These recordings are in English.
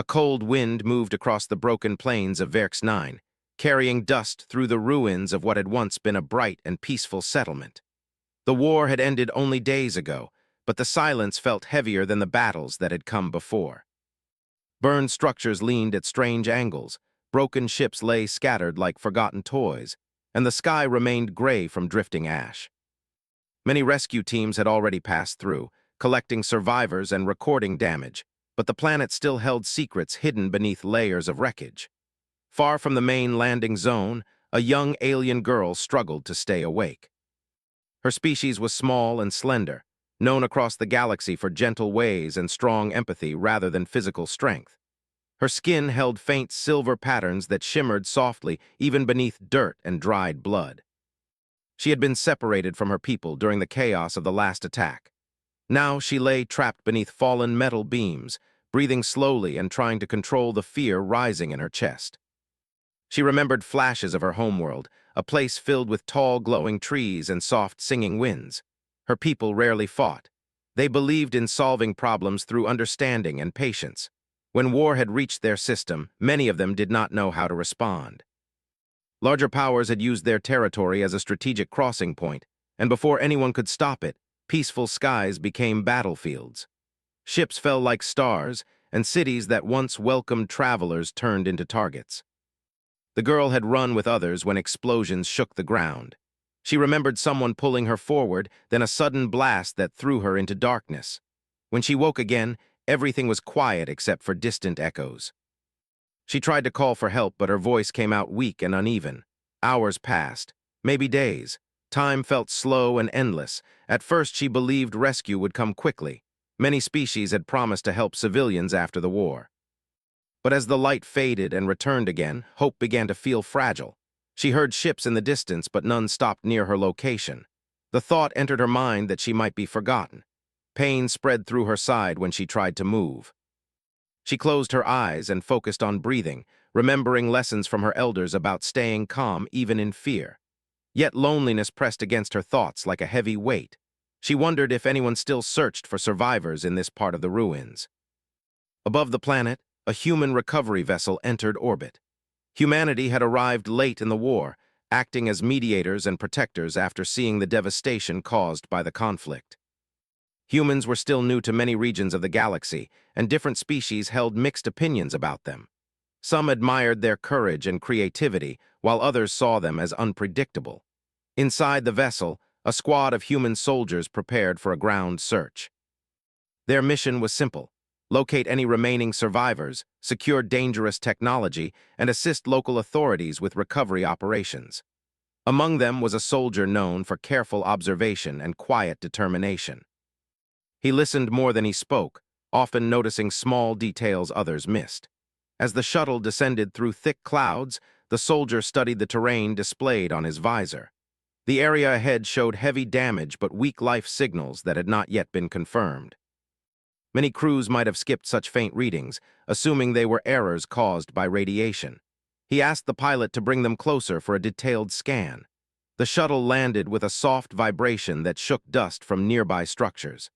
A cold wind moved across the broken plains of Verx 9, carrying dust through the ruins of what had once been a bright and peaceful settlement. The war had ended only days ago, but the silence felt heavier than the battles that had come before. Burned structures leaned at strange angles, broken ships lay scattered like forgotten toys, and the sky remained gray from drifting ash. Many rescue teams had already passed through, collecting survivors and recording damage, but the planet still held secrets hidden beneath layers of wreckage. Far from the main landing zone, a young alien girl struggled to stay awake. Her species was small and slender, known across the galaxy for gentle ways and strong empathy rather than physical strength. Her skin held faint silver patterns that shimmered softly even beneath dirt and dried blood. She had been separated from her people during the chaos of the last attack. Now she lay trapped beneath fallen metal beams, breathing slowly and trying to control the fear rising in her chest. She remembered flashes of her homeworld, a place filled with tall, glowing trees and soft, singing winds. Her people rarely fought. They believed in solving problems through understanding and patience. When war had reached their system, many of them did not know how to respond. Larger powers had used their territory as a strategic crossing point, and before anyone could stop it, peaceful skies became battlefields. Ships fell like stars, and cities that once welcomed travelers turned into targets. The girl had run with others when explosions shook the ground. She remembered someone pulling her forward, then a sudden blast that threw her into darkness. When she woke again, everything was quiet except for distant echoes. She tried to call for help, but her voice came out weak and uneven. Hours passed, maybe days. Time felt slow and endless. At first, she believed rescue would come quickly. Many species had promised to help civilians after the war. But as the light faded and returned again, hope began to feel fragile. She heard ships in the distance, but none stopped near her location. The thought entered her mind that she might be forgotten. Pain spread through her side when she tried to move. She closed her eyes and focused on breathing, remembering lessons from her elders about staying calm even in fear. Yet loneliness pressed against her thoughts like a heavy weight. She wondered if anyone still searched for survivors in this part of the ruins. Above the planet, a human recovery vessel entered orbit. Humanity had arrived late in the war, acting as mediators and protectors after seeing the devastation caused by the conflict. Humans were still new to many regions of the galaxy, and different species held mixed opinions about them. Some admired their courage and creativity, while others saw them as unpredictable. Inside the vessel, a squad of human soldiers prepared for a ground search. Their mission was simple: locate any remaining survivors, secure dangerous technology, and assist local authorities with recovery operations. Among them was a soldier known for careful observation and quiet determination. He listened more than he spoke, often noticing small details others missed. As the shuttle descended through thick clouds, the soldier studied the terrain displayed on his visor. The area ahead showed heavy damage but weak life signals that had not yet been confirmed. Many crews might have skipped such faint readings, assuming they were errors caused by radiation. He asked the pilot to bring them closer for a detailed scan. The shuttle landed with a soft vibration that shook dust from nearby structures.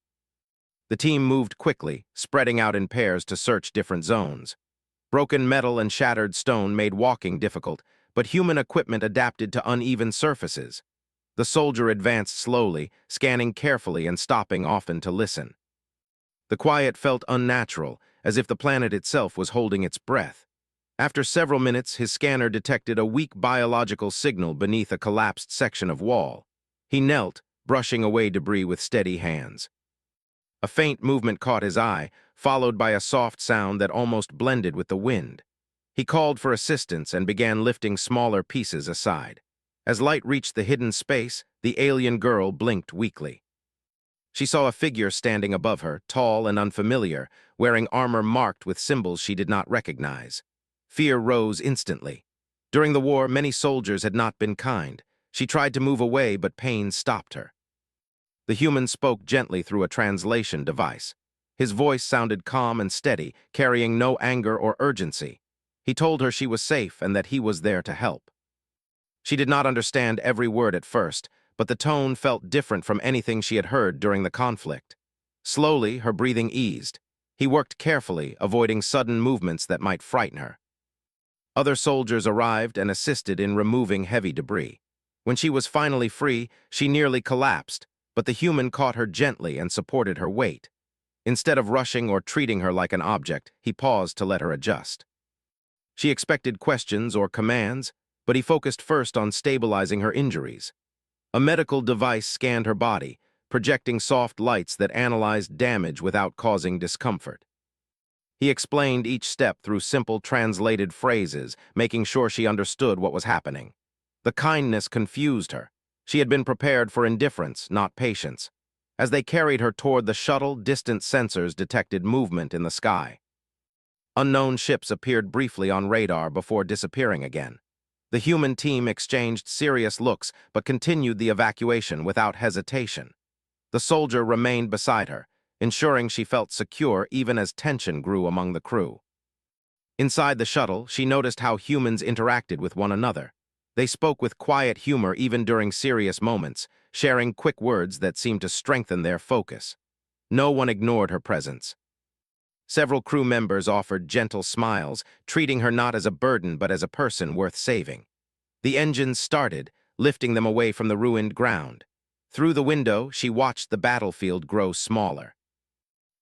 The team moved quickly, spreading out in pairs to search different zones. Broken metal and shattered stone made walking difficult, but human equipment adapted to uneven surfaces. The soldier advanced slowly, scanning carefully and stopping often to listen. The quiet felt unnatural, as if the planet itself was holding its breath. After several minutes, his scanner detected a weak biological signal beneath a collapsed section of wall. He knelt, brushing away debris with steady hands. A faint movement caught his eye, followed by a soft sound that almost blended with the wind. He called for assistance and began lifting smaller pieces aside. As light reached the hidden space, the alien girl blinked weakly. She saw a figure standing above her, tall and unfamiliar, wearing armor marked with symbols she did not recognize. Fear rose instantly. During the war, many soldiers had not been kind. She tried to move away, but pain stopped her. The human spoke gently through a translation device. His voice sounded calm and steady, carrying no anger or urgency. He told her she was safe and that he was there to help. She did not understand every word at first, but the tone felt different from anything she had heard during the conflict. Slowly, her breathing eased. He worked carefully, avoiding sudden movements that might frighten her. Other soldiers arrived and assisted in removing heavy debris. When she was finally free, she nearly collapsed, but the human caught her gently and supported her weight. Instead of rushing or treating her like an object, he paused to let her adjust. She expected questions or commands, but he focused first on stabilizing her injuries. A medical device scanned her body, projecting soft lights that analyzed damage without causing discomfort. He explained each step through simple translated phrases, making sure she understood what was happening. The kindness confused her. She had been prepared for indifference, not patience. As they carried her toward the shuttle, distant sensors detected movement in the sky. Unknown ships appeared briefly on radar before disappearing again. The human team exchanged serious looks but continued the evacuation without hesitation. The soldier remained beside her, ensuring she felt secure even as tension grew among the crew. Inside the shuttle, she noticed how humans interacted with one another. They spoke with quiet humor even during serious moments, sharing quick words that seemed to strengthen their focus. No one ignored her presence. Several crew members offered gentle smiles, treating her not as a burden but as a person worth saving. The engines started, lifting them away from the ruined ground. Through the window, she watched the battlefield grow smaller.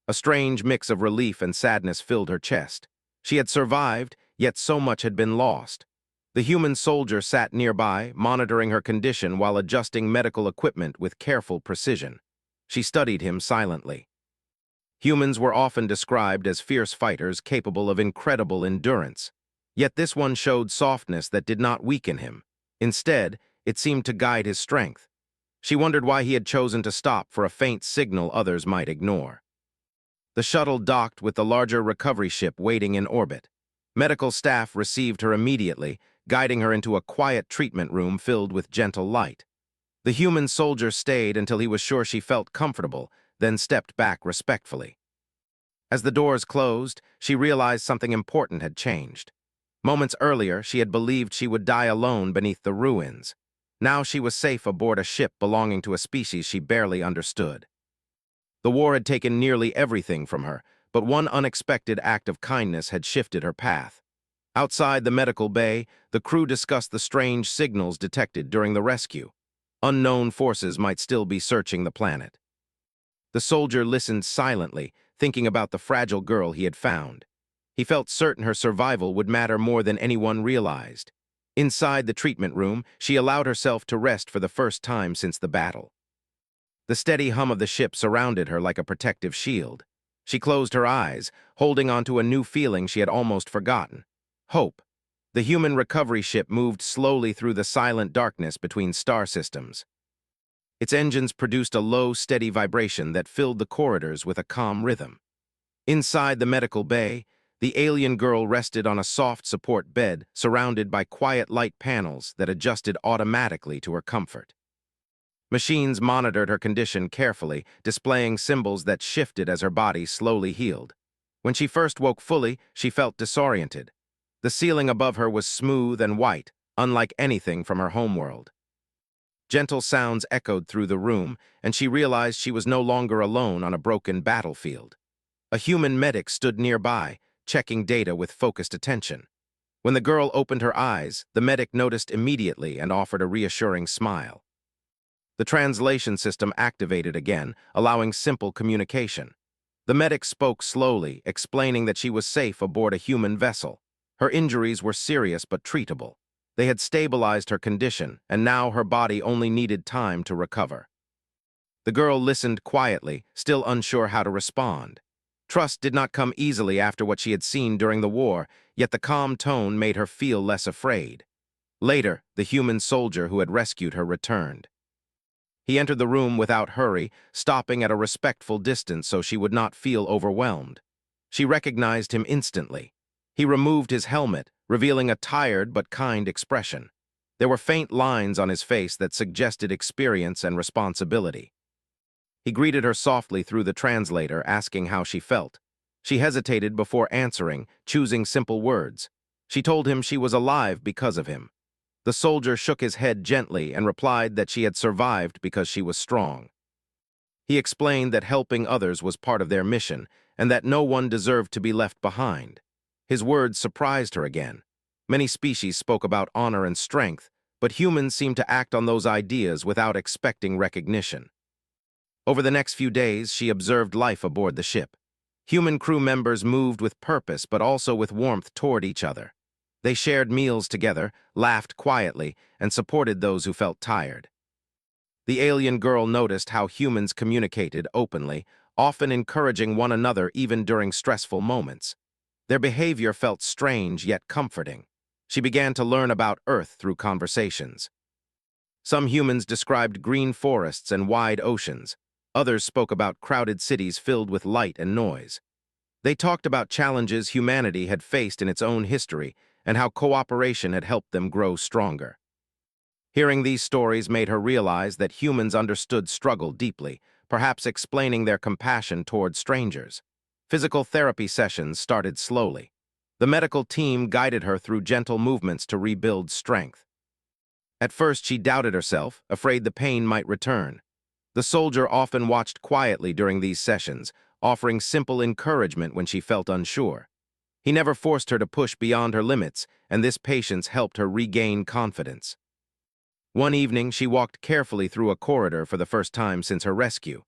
A strange mix of relief and sadness filled her chest. She had survived, yet so much had been lost. The human soldier sat nearby, monitoring her condition while adjusting medical equipment with careful precision. She studied him silently. Humans were often described as fierce fighters capable of incredible endurance. Yet this one showed softness that did not weaken him. Instead, it seemed to guide his strength. She wondered why he had chosen to stop for a faint signal others might ignore. The shuttle docked with the larger recovery ship waiting in orbit. Medical staff received her immediately, guiding her into a quiet treatment room filled with gentle light. The human soldier stayed until he was sure she felt comfortable, then stepped back respectfully. As the doors closed, she realized something important had changed. Moments earlier, she had believed she would die alone beneath the ruins. Now she was safe aboard a ship belonging to a species she barely understood. The war had taken nearly everything from her, but one unexpected act of kindness had shifted her path. Outside the medical bay, the crew discussed the strange signals detected during the rescue. Unknown forces might still be searching the planet. The soldier listened silently, thinking about the fragile girl he had found. He felt certain her survival would matter more than anyone realized. Inside the treatment room, she allowed herself to rest for the first time since the battle. The steady hum of the ship surrounded her like a protective shield. She closed her eyes, holding onto a new feeling she had almost forgotten. Hope. The human recovery ship moved slowly through the silent darkness between star systems. Its engines produced a low, steady vibration that filled the corridors with a calm rhythm. Inside the medical bay, the alien girl rested on a soft support bed surrounded by quiet light panels that adjusted automatically to her comfort. Machines monitored her condition carefully, displaying symbols that shifted as her body slowly healed. When she first woke fully, she felt disoriented. The ceiling above her was smooth and white, unlike anything from her homeworld. Gentle sounds echoed through the room, and she realized she was no longer alone on a broken battlefield. A human medic stood nearby, checking data with focused attention. When the girl opened her eyes, the medic noticed immediately and offered a reassuring smile. The translation system activated again, allowing simple communication. The medic spoke slowly, explaining that she was safe aboard a human vessel. Her injuries were serious but treatable. They had stabilized her condition, and now her body only needed time to recover. The girl listened quietly, still unsure how to respond. Trust did not come easily after what she had seen during the war, yet the calm tone made her feel less afraid. Later, the human soldier who had rescued her returned. He entered the room without hurry, stopping at a respectful distance so she would not feel overwhelmed. She recognized him instantly. He removed his helmet, revealing a tired but kind expression. There were faint lines on his face that suggested experience and responsibility. He greeted her softly through the translator, asking how she felt. She hesitated before answering, choosing simple words. She told him she was alive because of him. The soldier shook his head gently and replied that she had survived because she was strong. He explained that helping others was part of their mission, and that no one deserved to be left behind. His words surprised her again. Many species spoke about honor and strength, but humans seemed to act on those ideas without expecting recognition. Over the next few days, she observed life aboard the ship. Human crew members moved with purpose but also with warmth toward each other. They shared meals together, laughed quietly, and supported those who felt tired. The alien girl noticed how humans communicated openly, often encouraging one another even during stressful moments. Their behavior felt strange yet comforting. She began to learn about Earth through conversations. Some humans described green forests and wide oceans. Others spoke about crowded cities filled with light and noise. They talked about challenges humanity had faced in its own history and how cooperation had helped them grow stronger. Hearing these stories made her realize that humans understood struggle deeply, perhaps explaining their compassion toward strangers. Physical therapy sessions started slowly. The medical team guided her through gentle movements to rebuild strength. At first, she doubted herself, afraid the pain might return. The soldier often watched quietly during these sessions, offering simple encouragement when she felt unsure. He never forced her to push beyond her limits, and this patience helped her regain confidence. One evening, she walked carefully through a corridor for the first time since her rescue.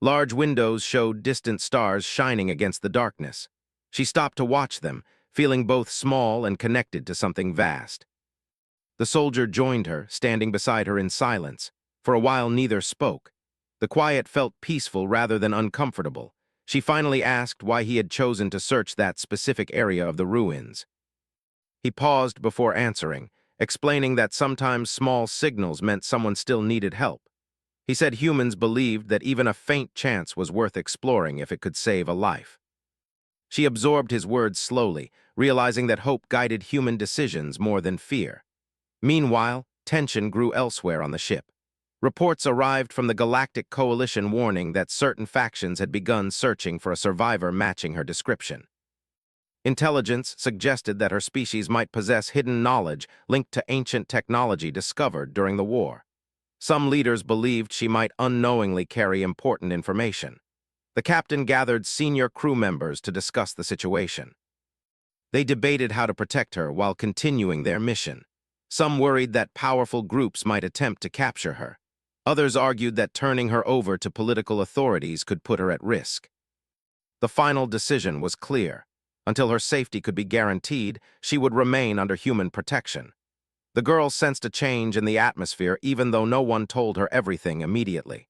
Large windows showed distant stars shining against the darkness. She stopped to watch them, feeling both small and connected to something vast. The soldier joined her, standing beside her in silence. For a while, neither spoke. The quiet felt peaceful rather than uncomfortable. She finally asked why he had chosen to search that specific area of the ruins. He paused before answering, explaining that sometimes small signals meant someone still needed help. He said humans believed that even a faint chance was worth exploring if it could save a life. She absorbed his words slowly, realizing that hope guided human decisions more than fear. Meanwhile, tension grew elsewhere on the ship. Reports arrived from the Galactic Coalition warning that certain factions had begun searching for a survivor matching her description. Intelligence suggested that her species might possess hidden knowledge linked to ancient technology discovered during the war. Some leaders believed she might unknowingly carry important information. The captain gathered senior crew members to discuss the situation. They debated how to protect her while continuing their mission. Some worried that powerful groups might attempt to capture her. Others argued that turning her over to political authorities could put her at risk. The final decision was clear. Until her safety could be guaranteed, she would remain under human protection. The girl sensed a change in the atmosphere even though no one told her everything immediately.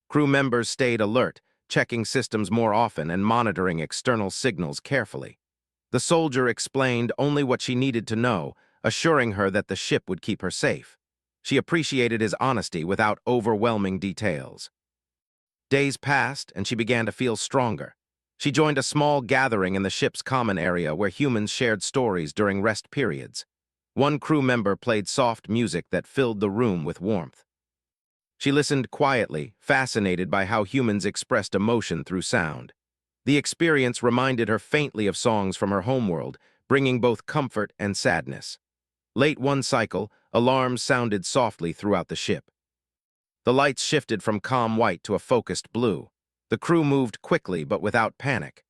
Crew members stayed alert, checking systems more often and monitoring external signals carefully. The soldier explained only what she needed to know, assuring her that the ship would keep her safe. She appreciated his honesty without overwhelming details. Days passed, and she began to feel stronger. She joined a small gathering in the ship's common area where humans shared stories during rest periods. One crew member played soft music that filled the room with warmth. She listened quietly, fascinated by how humans expressed emotion through sound. The experience reminded her faintly of songs from her homeworld, bringing both comfort and sadness. Late one cycle, alarms sounded softly throughout the ship. The lights shifted from calm white to a focused blue. The crew moved quickly but without panic.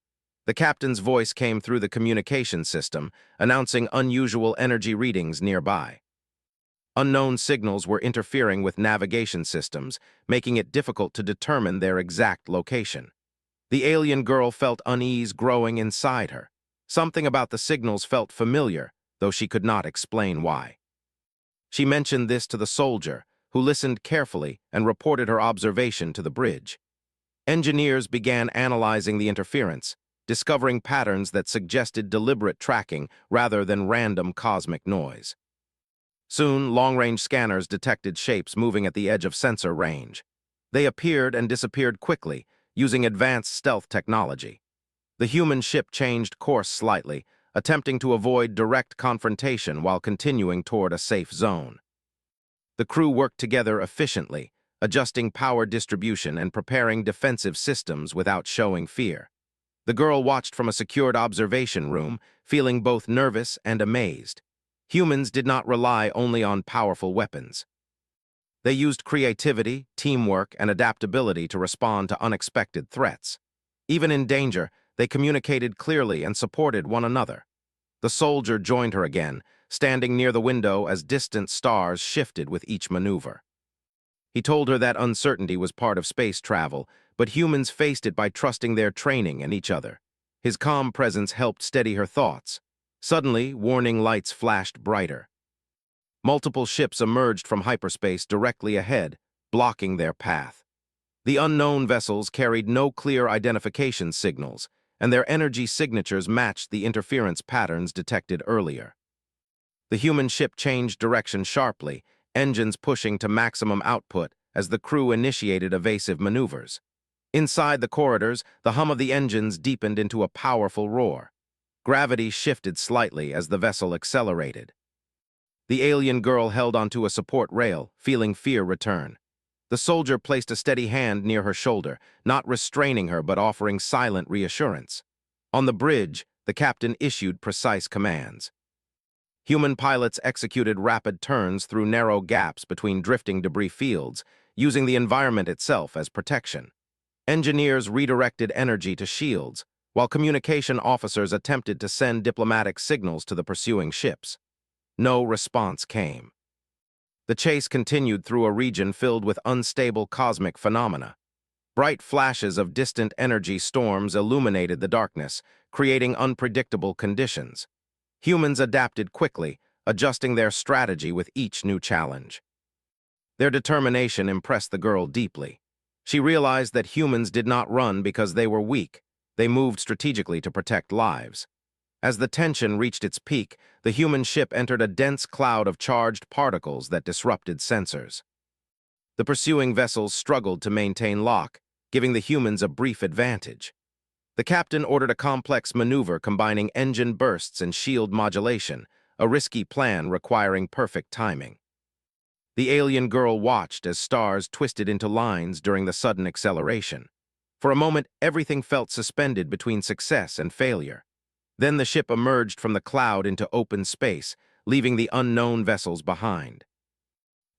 The captain's voice came through the communication system, announcing unusual energy readings nearby. Unknown signals were interfering with navigation systems, making it difficult to determine their exact location. The alien girl felt unease growing inside her. Something about the signals felt familiar, though she could not explain why. She mentioned this to the soldier, who listened carefully and reported her observation to the bridge. Engineers began analyzing the interference, discovering patterns that suggested deliberate tracking rather than random cosmic noise. Soon, long-range scanners detected shapes moving at the edge of sensor range. They appeared and disappeared quickly, using advanced stealth technology. The human ship changed course slightly, attempting to avoid direct confrontation while continuing toward a safe zone. The crew worked together efficiently, adjusting power distribution and preparing defensive systems without showing fear. The girl watched from a secured observation room, feeling both nervous and amazed. Humans did not rely only on powerful weapons. They used creativity, teamwork, and adaptability to respond to unexpected threats. Even in danger, they communicated clearly and supported one another. The soldier joined her again, standing near the window as distant stars shifted with each maneuver. He told her that uncertainty was part of space travel, but humans faced it by trusting their training and each other. His calm presence helped steady her thoughts. Suddenly, warning lights flashed brighter. Multiple ships emerged from hyperspace directly ahead, blocking their path. The unknown vessels carried no clear identification signals, and their energy signatures matched the interference patterns detected earlier. The human ship changed direction sharply, engines pushing to maximum output as the crew initiated evasive maneuvers. Inside the corridors, the hum of the engines deepened into a powerful roar. Gravity shifted slightly as the vessel accelerated. The alien girl held onto a support rail, feeling fear return. The soldier placed a steady hand near her shoulder, not restraining her but offering silent reassurance. On the bridge, the captain issued precise commands. Human pilots executed rapid turns through narrow gaps between drifting debris fields, using the environment itself as protection. Engineers redirected energy to shields, while communication officers attempted to send diplomatic signals to the pursuing ships. No response came. The chase continued through a region filled with unstable cosmic phenomena. Bright flashes of distant energy storms illuminated the darkness, creating unpredictable conditions. Humans adapted quickly, adjusting their strategy with each new challenge. Their determination impressed the girl deeply. She realized that humans did not run because they were weak. They moved strategically to protect lives. As the tension reached its peak, the human ship entered a dense cloud of charged particles that disrupted sensors. The pursuing vessels struggled to maintain lock, giving the humans a brief advantage. The captain ordered a complex maneuver combining engine bursts and shield modulation, a risky plan requiring perfect timing. The alien girl watched as stars twisted into lines during the sudden acceleration. For a moment, everything felt suspended between success and failure. Then the ship emerged from the cloud into open space, leaving the unknown vessels behind.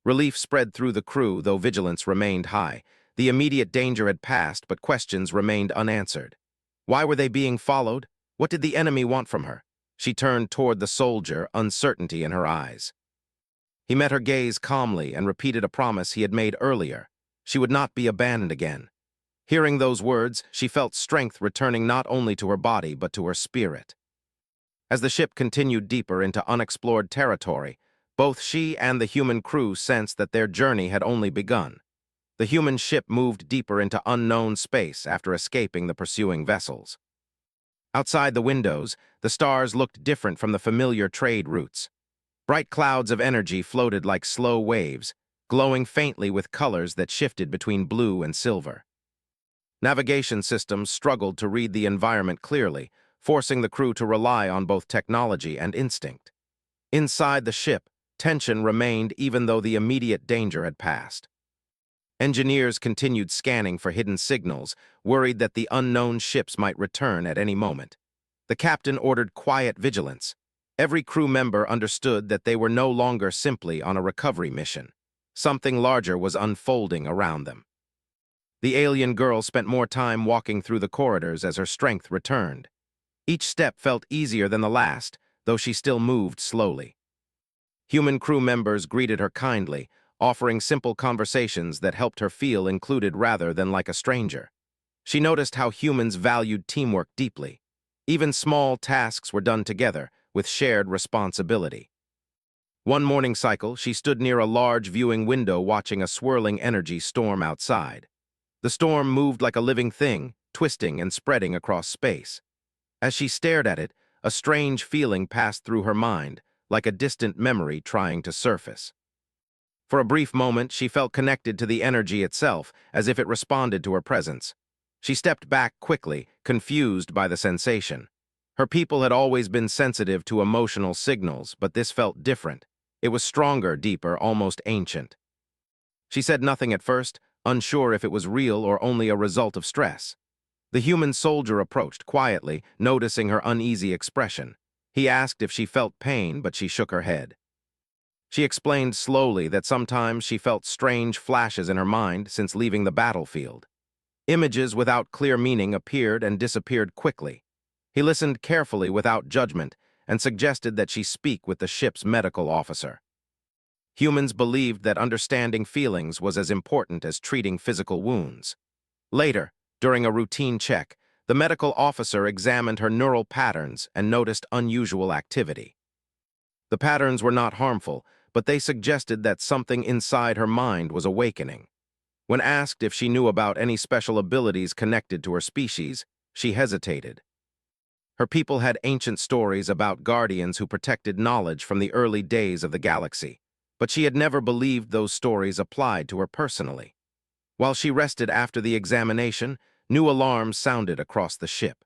Relief spread through the crew, though vigilance remained high. The immediate danger had passed, but questions remained unanswered. Why were they being followed? What did the enemy want from her? She turned toward the soldier, uncertainty in her eyes. He met her gaze calmly and repeated a promise he had made earlier. She would not be abandoned again. Hearing those words, she felt strength returning not only to her body but to her spirit. As the ship continued deeper into unexplored territory, both she and the human crew sensed that their journey had only begun. The human ship moved deeper into unknown space after escaping the pursuing vessels. Outside the windows, the stars looked different from the familiar trade routes. Bright clouds of energy floated like slow waves, glowing faintly with colors that shifted between blue and silver. Navigation systems struggled to read the environment clearly, forcing the crew to rely on both technology and instinct. Inside the ship, tension remained even though the immediate danger had passed. Engineers continued scanning for hidden signals, worried that the unknown ships might return at any moment. The captain ordered quiet vigilance. Every crew member understood that they were no longer simply on a recovery mission. Something larger was unfolding around them. The alien girl spent more time walking through the corridors as her strength returned. Each step felt easier than the last, though she still moved slowly. Human crew members greeted her kindly, offering simple conversations that helped her feel included rather than like a stranger. She noticed how humans valued teamwork deeply. Even small tasks were done together, with shared responsibility. One morning cycle, she stood near a large viewing window watching a swirling energy storm outside. The storm moved like a living thing, twisting and spreading across space. As she stared at it, a strange feeling passed through her mind, like a distant memory trying to surface. For a brief moment, she felt connected to the energy itself, as if it responded to her presence. She stepped back quickly, confused by the sensation. Her people had always been sensitive to emotional signals, but this felt different. It was stronger, deeper, almost ancient. She said nothing at first, unsure if it was real or only a result of stress. The human soldier approached quietly, noticing her uneasy expression. He asked if she felt pain, but she shook her head. She explained slowly that sometimes she felt strange flashes in her mind since leaving the battlefield. Images without clear meaning appeared and disappeared quickly. He listened carefully without judgment and suggested that she speak with the ship's medical officer. Humans believed that understanding feelings was as important as treating physical wounds. Later, during a routine check, the medical officer examined her neural patterns and noticed unusual activity. The patterns were not harmful, but they suggested that something inside her mind was awakening. When asked if she knew about any special abilities connected to her species, she hesitated. Her people had ancient stories about guardians who protected knowledge from the early days of the galaxy, but she had never believed those stories applied to her personally. While she rested after the examination, new alarms sounded across the ship.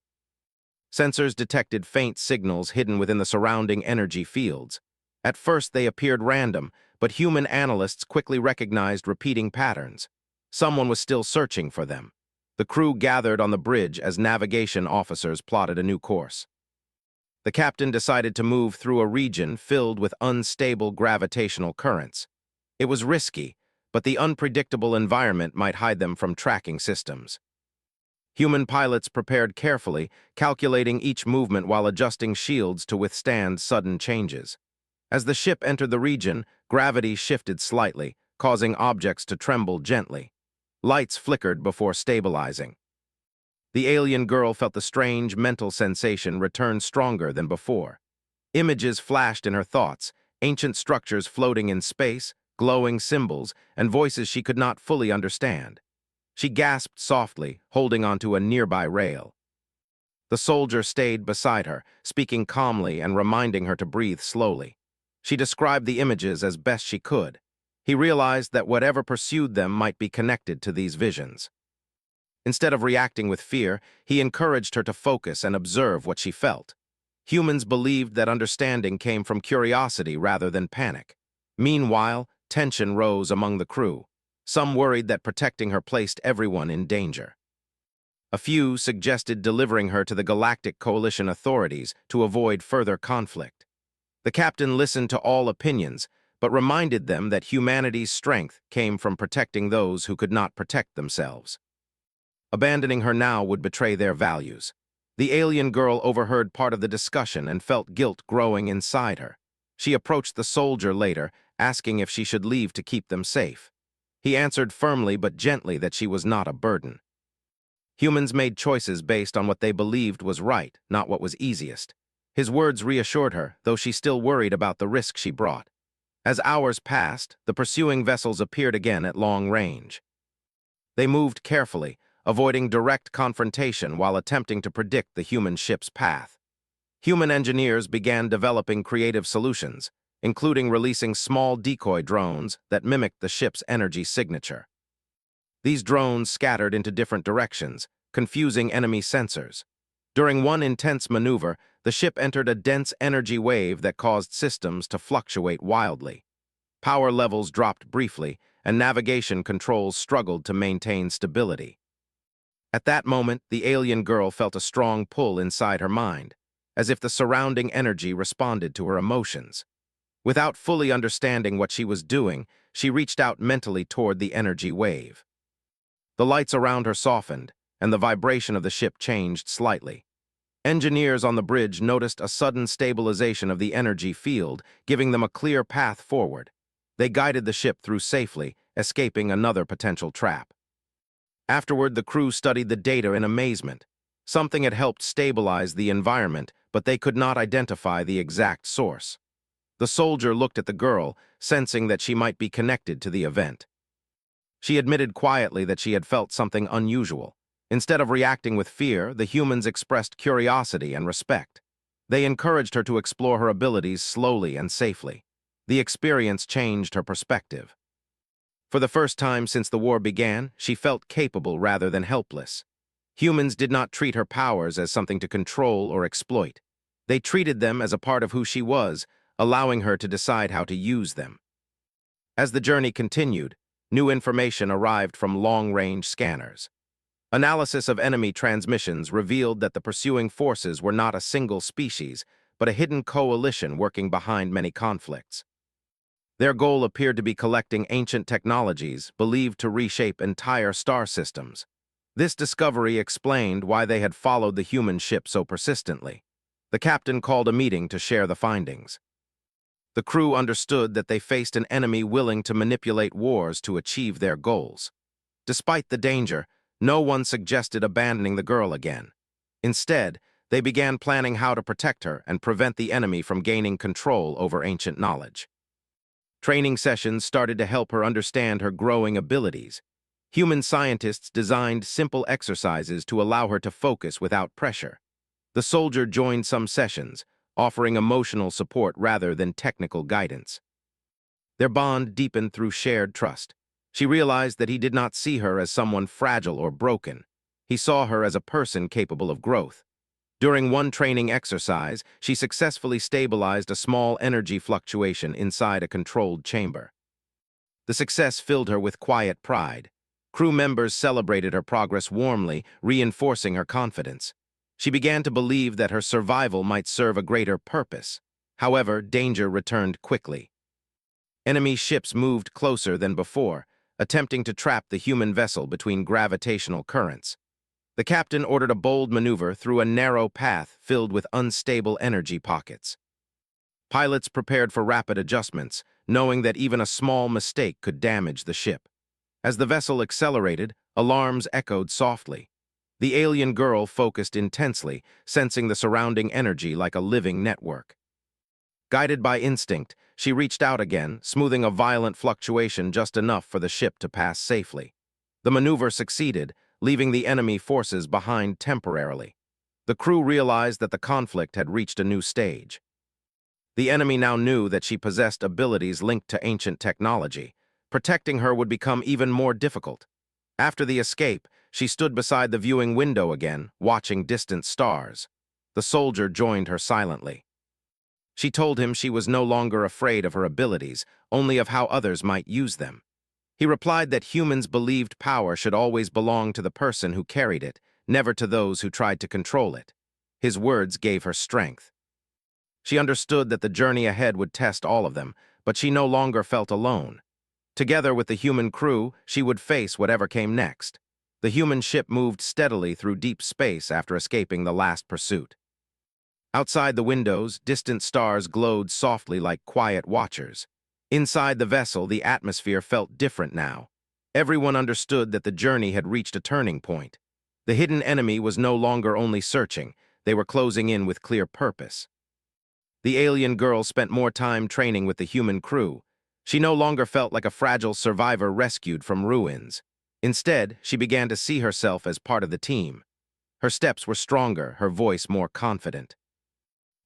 Sensors detected faint signals hidden within the surrounding energy fields. At first they appeared random, but human analysts quickly recognized repeating patterns. Someone was still searching for them. The crew gathered on the bridge as navigation officers plotted a new course. The captain decided to move through a region filled with unstable gravitational currents. It was risky, but the unpredictable environment might hide them from tracking systems. Human pilots prepared carefully, calculating each movement while adjusting shields to withstand sudden changes. As the ship entered the region, gravity shifted slightly, causing objects to tremble gently. Lights flickered before stabilizing. The alien girl felt the strange mental sensation return stronger than before. Images flashed in her thoughts, ancient structures floating in space, glowing symbols, and voices she could not fully understand. She gasped softly, holding onto a nearby rail. The soldier stayed beside her, speaking calmly and reminding her to breathe slowly. She described the images as best she could. He realized that whatever pursued them might be connected to these visions. Instead of reacting with fear, he encouraged her to focus and observe what she felt. Humans believed that understanding came from curiosity rather than panic. Meanwhile, tension rose among the crew. Some worried that protecting her placed everyone in danger. A few suggested delivering her to the Galactic Coalition authorities to avoid further conflict. The captain listened to all opinions, but reminded them that humanity's strength came from protecting those who could not protect themselves. Abandoning her now would betray their values. The alien girl overheard part of the discussion and felt guilt growing inside her. She approached the soldier later, asking if she should leave to keep them safe. He answered firmly but gently that she was not a burden. Humans made choices based on what they believed was right, not what was easiest. His words reassured her, though she still worried about the risk she brought. As hours passed, the pursuing vessels appeared again at long range. They moved carefully, avoiding direct confrontation while attempting to predict the human ship's path. Human engineers began developing creative solutions, including releasing small decoy drones that mimicked the ship's energy signature. These drones scattered into different directions, confusing enemy sensors. During one intense maneuver, the ship entered a dense energy wave that caused systems to fluctuate wildly. Power levels dropped briefly, and navigation controls struggled to maintain stability. At that moment, the alien girl felt a strong pull inside her mind, as if the surrounding energy responded to her emotions. Without fully understanding what she was doing, she reached out mentally toward the energy wave. The lights around her softened, and the vibration of the ship changed slightly. Engineers on the bridge noticed a sudden stabilization of the energy field, giving them a clear path forward. They guided the ship through safely, escaping another potential trap. Afterward, the crew studied the data in amazement. Something had helped stabilize the environment, but they could not identify the exact source. The soldier looked at the girl, sensing that she might be connected to the event. She admitted quietly that she had felt something unusual. Instead of reacting with fear, the humans expressed curiosity and respect. They encouraged her to explore her abilities slowly and safely. The experience changed her perspective. For the first time since the war began, she felt capable rather than helpless. Humans did not treat her powers as something to control or exploit. They treated them as a part of who she was, allowing her to decide how to use them. As the journey continued, new information arrived from long-range scanners. Analysis of enemy transmissions revealed that the pursuing forces were not a single species, but a hidden coalition working behind many conflicts. Their goal appeared to be collecting ancient technologies believed to reshape entire star systems. This discovery explained why they had followed the human ship so persistently. The captain called a meeting to share the findings. The crew understood that they faced an enemy willing to manipulate wars to achieve their goals. Despite the danger, no one suggested abandoning the girl again. Instead, they began planning how to protect her and prevent the enemy from gaining control over ancient knowledge. Training sessions started to help her understand her growing abilities. Human scientists designed simple exercises to allow her to focus without pressure. The soldier joined some sessions, offering emotional support rather than technical guidance. Their bond deepened through shared trust. She realized that he did not see her as someone fragile or broken. He saw her as a person capable of growth. During one training exercise, she successfully stabilized a small energy fluctuation inside a controlled chamber. The success filled her with quiet pride. Crew members celebrated her progress warmly, reinforcing her confidence. She began to believe that her survival might serve a greater purpose. However, danger returned quickly. Enemy ships moved closer than before, attempting to trap the human vessel between gravitational currents. The captain ordered a bold maneuver through a narrow path filled with unstable energy pockets. Pilots prepared for rapid adjustments, knowing that even a small mistake could damage the ship. As the vessel accelerated, alarms echoed softly. The alien girl focused intensely, sensing the surrounding energy like a living network. Guided by instinct, she reached out again, smoothing a violent fluctuation just enough for the ship to pass safely. The maneuver succeeded, leaving the enemy forces behind temporarily. The crew realized that the conflict had reached a new stage. The enemy now knew that she possessed abilities linked to ancient technology. Protecting her would become even more difficult. After the escape, she stood beside the viewing window again, watching distant stars. The soldier joined her silently. She told him she was no longer afraid of her abilities, only of how others might use them. He replied that humans believed power should always belong to the person who carried it, never to those who tried to control it. His words gave her strength. She understood that the journey ahead would test all of them, but she no longer felt alone. Together with the human crew, she would face whatever came next. The human ship moved steadily through deep space after escaping the last pursuit. Outside the windows, distant stars glowed softly like quiet watchers. Inside the vessel, the atmosphere felt different now. Everyone understood that the journey had reached a turning point. The hidden enemy was no longer only searching, they were closing in with clear purpose. The alien girl spent more time training with the human crew. She no longer felt like a fragile survivor rescued from ruins. Instead, she began to see herself as part of the team. Her steps were stronger, her voice more confident.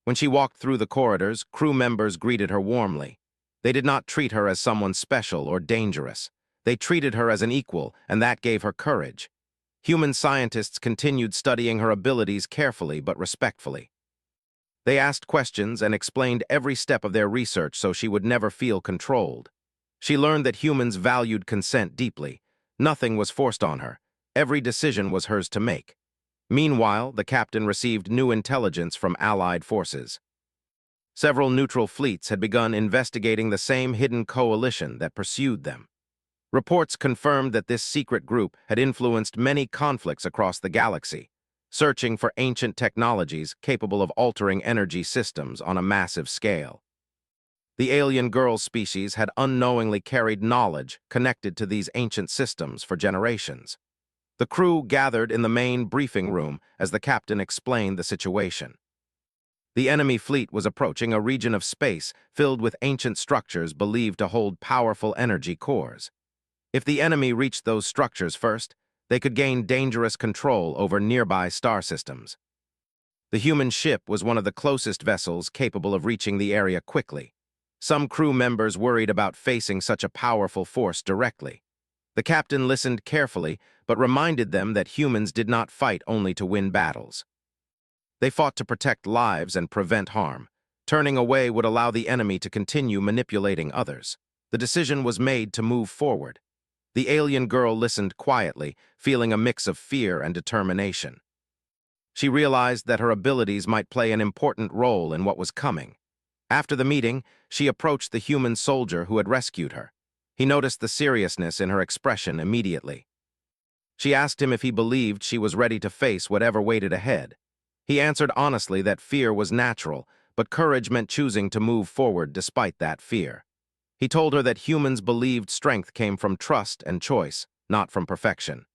When she walked through the corridors, crew members greeted her warmly. They did not treat her as someone special or dangerous. They treated her as an equal, and that gave her courage. Human scientists continued studying her abilities carefully but respectfully. They asked questions and explained every step of their research so she would never feel controlled. She learned that humans valued consent deeply. Nothing was forced on her. Every decision was hers to make. Meanwhile, the captain received new intelligence from Allied forces. Several neutral fleets had begun investigating the same hidden coalition that pursued them. Reports confirmed that this secret group had influenced many conflicts across the galaxy, searching for ancient technologies capable of altering energy systems on a massive scale. The alien girl species had unknowingly carried knowledge connected to these ancient systems for generations. The crew gathered in the main briefing room as the captain explained the situation. The enemy fleet was approaching a region of space filled with ancient structures believed to hold powerful energy cores. If the enemy reached those structures first, they could gain dangerous control over nearby star systems. The human ship was one of the closest vessels capable of reaching the area quickly. Some crew members worried about facing such a powerful force directly. The captain listened carefully, but reminded them that humans did not fight only to win battles. They fought to protect lives and prevent harm. Turning away would allow the enemy to continue manipulating others. The decision was made to move forward. The alien girl listened quietly, feeling a mix of fear and determination. She realized that her abilities might play an important role in what was coming. After the meeting, she approached the human soldier who had rescued her. He noticed the seriousness in her expression immediately. She asked him if he believed she was ready to face whatever waited ahead. He answered honestly that fear was natural, but courage meant choosing to move forward despite that fear. He told her that humans believed strength came from trust and choice, not from perfection.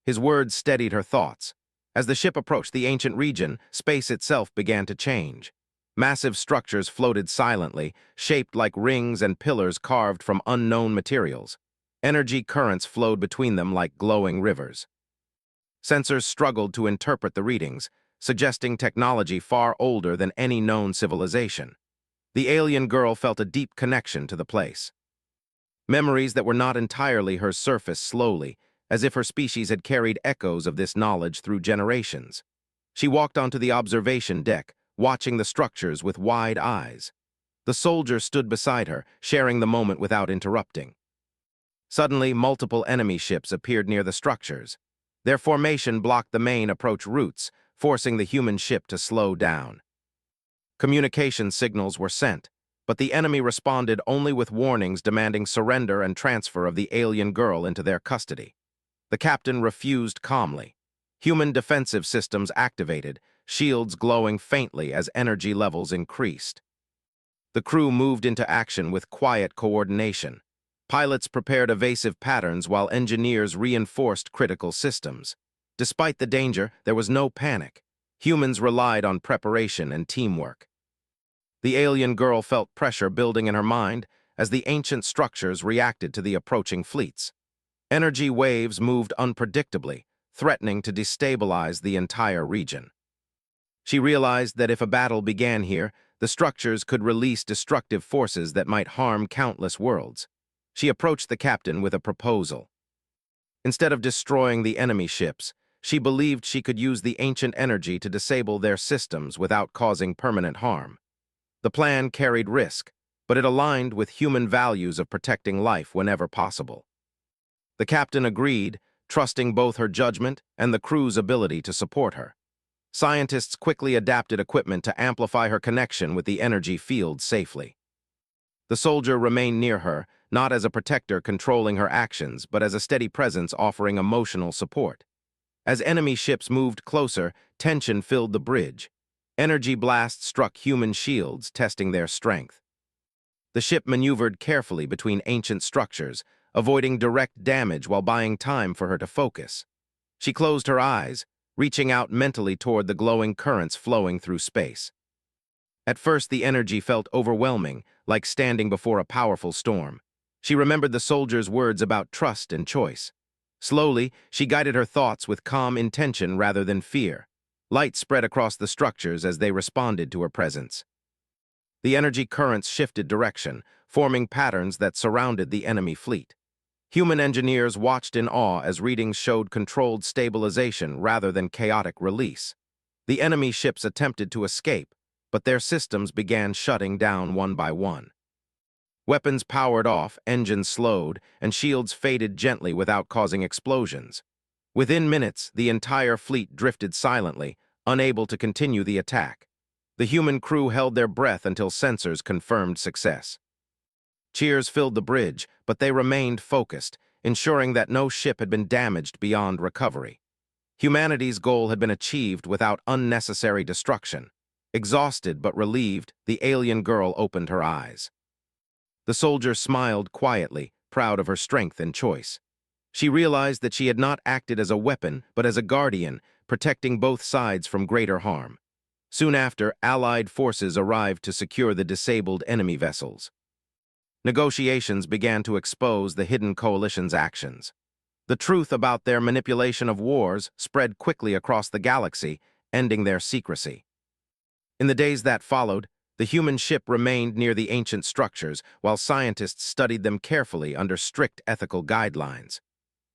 His words steadied her thoughts. As the ship approached the ancient region, space itself began to change. Massive structures floated silently, shaped like rings and pillars carved from unknown materials. Energy currents flowed between them like glowing rivers. Sensors struggled to interpret the readings, suggesting technology far older than any known civilization. The alien girl felt a deep connection to the place. Memories that were not entirely hers surfaced slowly, as if her species had carried echoes of this knowledge through generations. She walked onto the observation deck, watching the structures with wide eyes. The soldier stood beside her, sharing the moment without interrupting. Suddenly, multiple enemy ships appeared near the structures. Their formation blocked the main approach routes, forcing the human ship to slow down. Communication signals were sent, but the enemy responded only with warnings demanding surrender and transfer of the alien girl into their custody. The captain refused calmly. Human defensive systems activated, shields glowing faintly as energy levels increased. The crew moved into action with quiet coordination. Pilots prepared evasive patterns while engineers reinforced critical systems. Despite the danger, there was no panic. Humans relied on preparation and teamwork. The alien girl felt pressure building in her mind as the ancient structures reacted to the approaching fleets. Energy waves moved unpredictably, threatening to destabilize the entire region. She realized that if a battle began here, the structures could release destructive forces that might harm countless worlds. She approached the captain with a proposal. Instead of destroying the enemy ships, she believed she could use the ancient energy to disable their systems without causing permanent harm. The plan carried risk, but it aligned with human values of protecting life whenever possible. The captain agreed, trusting both her judgment and the crew's ability to support her. Scientists quickly adapted equipment to amplify her connection with the energy field safely. The soldier remained near her, not as a protector controlling her actions, but as a steady presence offering emotional support. As enemy ships moved closer, tension filled the bridge. Energy blasts struck human shields, testing their strength. The ship maneuvered carefully between ancient structures, avoiding direct damage while buying time for her to focus. She closed her eyes, reaching out mentally toward the glowing currents flowing through space. At first, the energy felt overwhelming, like standing before a powerful storm. She remembered the soldier's words about trust and choice. Slowly, she guided her thoughts with calm intention rather than fear. Light spread across the structures as they responded to her presence. The energy currents shifted direction, forming patterns that surrounded the enemy fleet. Human engineers watched in awe as readings showed controlled stabilization rather than chaotic release. The enemy ships attempted to escape, but their systems began shutting down one by one. Weapons powered off, engines slowed, and shields faded gently without causing explosions. Within minutes, the entire fleet drifted silently, unable to continue the attack. The human crew held their breath until sensors confirmed success. Cheers filled the bridge, but they remained focused, ensuring that no ship had been damaged beyond recovery. Humanity's goal had been achieved without unnecessary destruction. Exhausted but relieved, the alien girl opened her eyes. The soldier smiled quietly, proud of her strength and choice. She realized that she had not acted as a weapon, but as a guardian, protecting both sides from greater harm. Soon after, Allied forces arrived to secure the disabled enemy vessels. Negotiations began to expose the hidden coalition's actions. The truth about their manipulation of wars spread quickly across the galaxy, ending their secrecy. In the days that followed, the human ship remained near the ancient structures while scientists studied them carefully under strict ethical guidelines.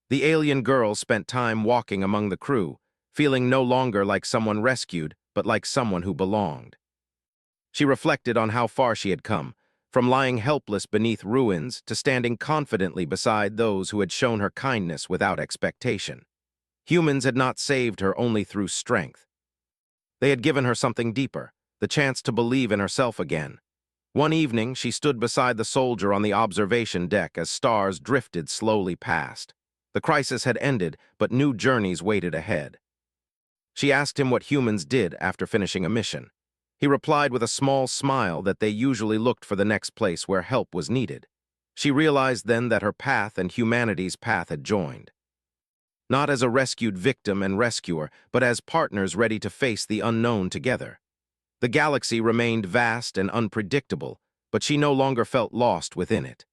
The alien girl spent time walking among the crew, feeling no longer like someone rescued, but like someone who belonged. She reflected on how far she had come, from lying helpless beneath ruins to standing confidently beside those who had shown her kindness without expectation. Humans had not saved her only through strength. They had given her something deeper, the chance to believe in herself again. One evening, she stood beside the soldier on the observation deck as stars drifted slowly past. The crisis had ended, but new journeys waited ahead. She asked him what humans did after finishing a mission. He replied with a small smile that they usually looked for the next place where help was needed. She realized then that her path and humanity's path had joined. Not as a rescued victim and rescuer, but as partners ready to face the unknown together. The galaxy remained vast and unpredictable, but she no longer felt lost within it.